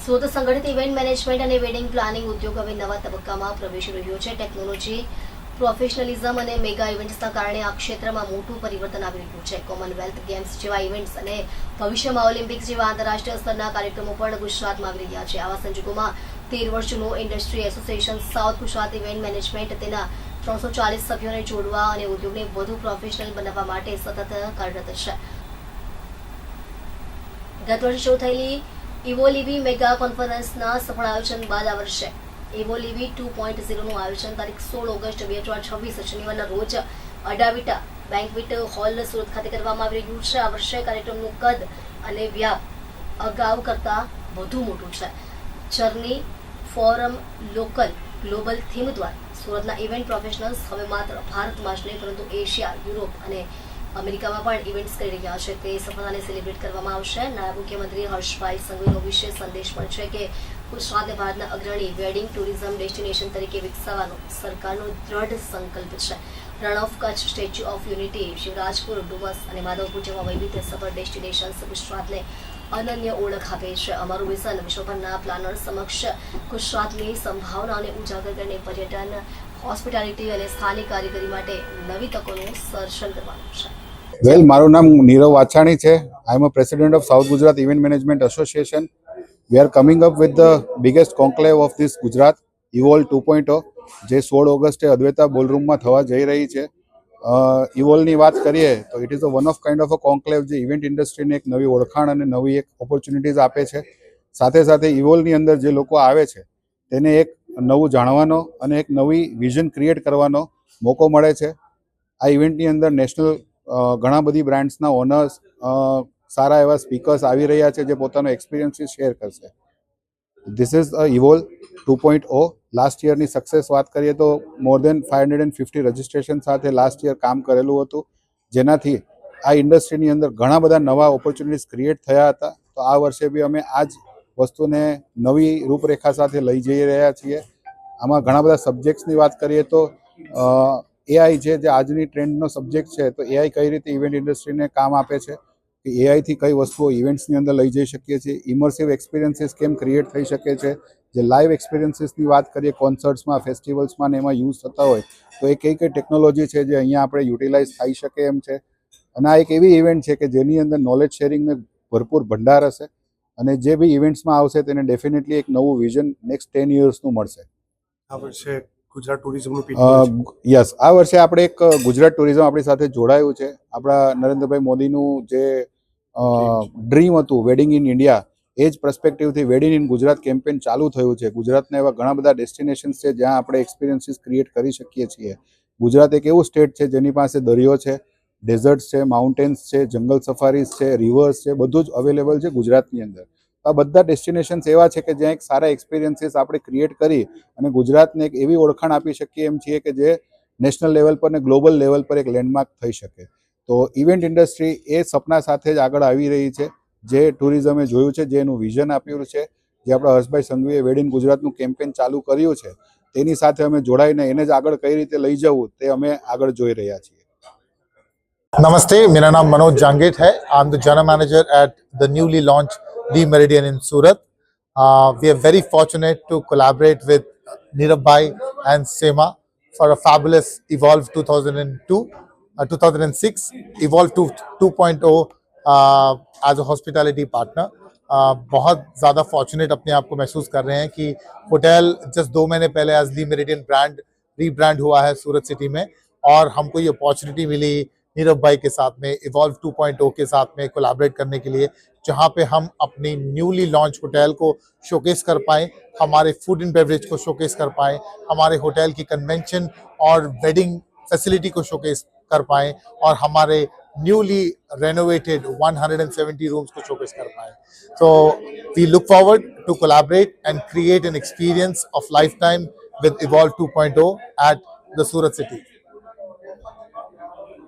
સુરત સંગઠિત event management અને wedding planning ઉદ્યોગ હવે નવા તબક્કામાં પ્રવેશી રહ્યો છે. ટેકનોલોજી, પ્રોફેશનલિઝમ અને મેગા ઇવેન્ટ્સના કારણે આ ક્ષેત્રમાં મોટું પરિવર્તન આવી રહ્યું છે. કોમનવેલ્થ ગેમ્સ જેવા ઇવેન્ટ્સ અને ભવિષ્યમાં ઓલિમ્પિક્સ જેવા આંતરરાષ્ટ્રીય સ્તરના કાર્યક્રમો પણ ગુજરાતમાં આવી રહ્યા છે. આવા સંજોગોમાં 13 વર્ષ જૂનું industry association south Gujarat event management તેના 340 સભ્યોને જોડવા અને ઉદ્યોગને વધુ પ્રોફેશનલ બનાવવા માટે સતત કાર્યરત છે. ગત વર્ષે શરૂ થયેલી ઇવોલિવી મેગા કોન્ફરન્સના સફળ આયોજન બાદ આ વર્ષે ઇવોલિવી 2.0નું આયોજન તારીખ 16 ઓગસ્ટ 2026 શનિવારના રોજ અડાવિટા બેન્ક્વેટ હોલ સુરત ખાતે કરવામાં આવી રહ્યું છે. આ વર્ષે કાર્યક્રમનું કદ અને વ્યાપ અગાઉ કરતાં વધુ મોટું છે. Journey forum local global theme દ્વારા સુરતના ઇવેન્ટ પ્રોફેશનલ્સ હવે માત્ર ભારતમાં જ નહીં પરંતુ એશિયા, યુરોપ અને અમેરિકામાં પણ ઇવેન્ટ્સ કરી રહ્યા છે. તે સફળતાને સેલિબ્રેટ કરવામાં આવશે. નાયબ મુખ્યમંત્રી હર્ષભાઈ સંઘવીનો વિશેષ સંદેશ પણ છે કે ગુજરાતને ભારતના અગ્રણી વેડિંગ ટુરિઝમ ડેસ્ટિનેશન તરીકે વિકસાવવાનો સરકારનો દ્રઢ સંકલ્પ છે. Rann of Kutch, Statue of Unity, Shivrajpur, Dumas અને માધવપુર જેવા વૈવિધ્યસભર ડેસ્ટિનેશન્સ ગુજરાતને અનન્ય ઓળખ આપે છે. અમારું વિઝન વિશ્વભરના પ્લાનર્સ સમક્ષ ગુજરાતની સંભાવનાઓને ઉજાગર કરીને પર્યટન, હોસ્પિટાલિટી અને સ્થાનિક કારીગરી માટે નવી તકોનું સર્જન કરવાનું છે. વેલ, મારું નામ નીરવ વાછાણી છે. I am a president of South Gujarat event management association. We are coming up with the biggest conclave of this Gujarat, Evol 2.0, જે 16 ઓગસ્ટે અદ્વૈતા બોલરૂમમાં થવા જઈ રહી છે. ઇવોલની વાત કરીએ તો it is a one of kind of a conclave જે ઇવેન્ટ ઇન્ડસ્ટ્રીને એક નવી ઓળખાણ અને નવી એક ઓપોર્ચ્યુનિટીઝ આપે છે. સાથે સાથે ઇવોલની અંદર જે લોકો આવે છે તેને એક નવું જાણવાનો અને એક નવી વિઝન ક્રિએટ કરવાનો મોકો મળે છે. આ ઇવેન્ટની અંદર નેશનલ ઘણા બધી બ્રાન્ડ્સના ઓનર્સ, સારા એવા સ્પીકર્સ આવી રહ્યા છે જે પોતાનો એક્સપિરિયન્સીસ શેર કરશે. This is a Evol 2.0. Last યરની સક્સેસ વાત કરીએ તો મોર દેન 550 રજિસ્ટ્રેશન સાથે લાસ્ટ યર કામ કરેલું હતું, જેનાથી આ ઇન્ડસ્ટ્રીની અંદર ઘણા બધા નવા ઓપોર્ચ્યુનિટીઝ ક્રિએટ થયા હતા. તો આ વર્ષે બી અમે આ જ વસ્તુને નવી રૂપરેખા સાથે લઈ જઈ રહ્યા છીએ. આમાં ઘણા બધા સબ્જેક્ટ્સની વાત કરીએ તો એઆઈ છે, જે આજની ટ્રેન્ડનો સબ્જેક્ટ છે. તો એઆઈ કઈ રીતે ઇવેન્ટ ઇન્ડસ્ટ્રીને કામ આપે છે, કે એઆઈથી કઈ વસ્તુઓ ઇવેન્ટ્સની અંદર લઈ જઈ શકીએ છીએ, ઇમર્સિવ એક્સપિરિયન્સીસ કેમ ક્રિએટ થઈ શકે છે, જે લાઈવ એક્સપિરિયન્સીસની વાત કરીએ કોન્સર્ટ્સમાં, ફેસ્ટિવલ્સમાં ને એમાં યુઝ થતા હોય તો એ કઈ કઈ ટેકનોલોજી છે જે અહીંયા આપણે યુટિલાઇઝ થઈ શકે એમ છે. અને આ એક એવી ઇવેન્ટ છે કે જેની અંદર નોલેજ શેરિંગને ભરપૂર ભંડાર હશે અને જે બી ઇવેન્ટ્સમાં આવશે તેને ડેફિનેટલી એક નવું વિઝન નેક્સ્ટ 10 યર્સનું મળશે. આ વર્ષે ગુજરાત ટુરિઝમનું યસ, આ વર્ષે આપણે એક ગુજરાત ટુરિઝમ આપણી સાથે જોડાયું છે. આપણા નરેન્દ્રભાઈ મોદીનું જે ડ્રીમ હતું વેડિંગ ઇન ઇન્ડિયા, એ જ પર્સપેક્ટિવથી વેડિંગ ઇન ગુજરાત કેમ્પેન ચાલુ થયું છે. ગુજરાતના એવા ઘણા બધા ડેસ્ટિનેશન્સ છે જ્યાં આપણે એક્સપિરિયન્સીસ ક્રિએટ કરી શકીએ છીએ. ગુજરાત એક એવું સ્ટેટ છે જેની પાસે દરિયો છે, ડેઝર્ટ્સ છે, માઉન્ટેન્સ છે, જંગલ સફારીઝ છે, રિવર્સ છે, બધું જ અવેલેબલ છે ગુજરાતની અંદર. આ બધા ડેસ્ટિનેશન્સ એવા છે કે જ્યાં એક સારા એક્સપિરિયન્સીસ આપણે ક્રિએટ કરી અને ગુજરાતને એક એવી ઓળખાણ આપી શકીએ એમ છીએ કે જે નેશનલ લેવલ પર ને ગ્લોબલ લેવલ પર એક લેન્ડમાર્ક થઈ શકે. તો ઇવેન્ટ ઇન્ડસ્ટ્રી એ સપના સાથે જ આગળ આવી રહી છે. જે ટુરિઝમે જોયું છે, જે એનું વિઝન આપ્યું છે, જે આપણા હર્ષભાઈ સંઘવીએ વેડ ઇન ગુજરાતનું કેમ્પેન ચાલુ કર્યું છે, તેની સાથે અમે જોડાઈને એને જ આગળ કઈ રીતે લઈ જવું તે અમે આગળ જોઈ રહ્યા છીએ. नमस्ते, मेरा नाम मनोज जांगेट है. I am the general manager at the newly launched the meridian in Surat. We are very fortunate to collaborate with Nirav Bhai and Sema for a fabulous Evolve 2006 Evolve 2.0 as a hospitality partner. बहुत ज़्यादा fortunate अपने आप को महसूस कर रहे हैं कि होटल जस्ट 2 महीने पहले as the Meridian brand rebrand हुआ है सूरत सिटी में, और हमको ये अपॉर्चुनिटी मिली नीरव भाई के साथ में इवॉल्व 2.0 के साथ में कोलैबोरेट करने के लिए, जहां पे हम अपनी न्यूली लॉन्च होटल को शोकेस कर पाएँ, हमारे फूड एंड बेवरेज को शोकेस कर पाएँ, हमारे होटल की कन्वेंशन और वेडिंग फैसिलिटी को शोकेस कर पाएँ, और हमारे न्यूली रेनोवेटेड 170 रूम्स को शोकेस कर पाएँ. So we look forward to collaborate and create an experience of lifetime with Evolve 2.0 at the Surat city.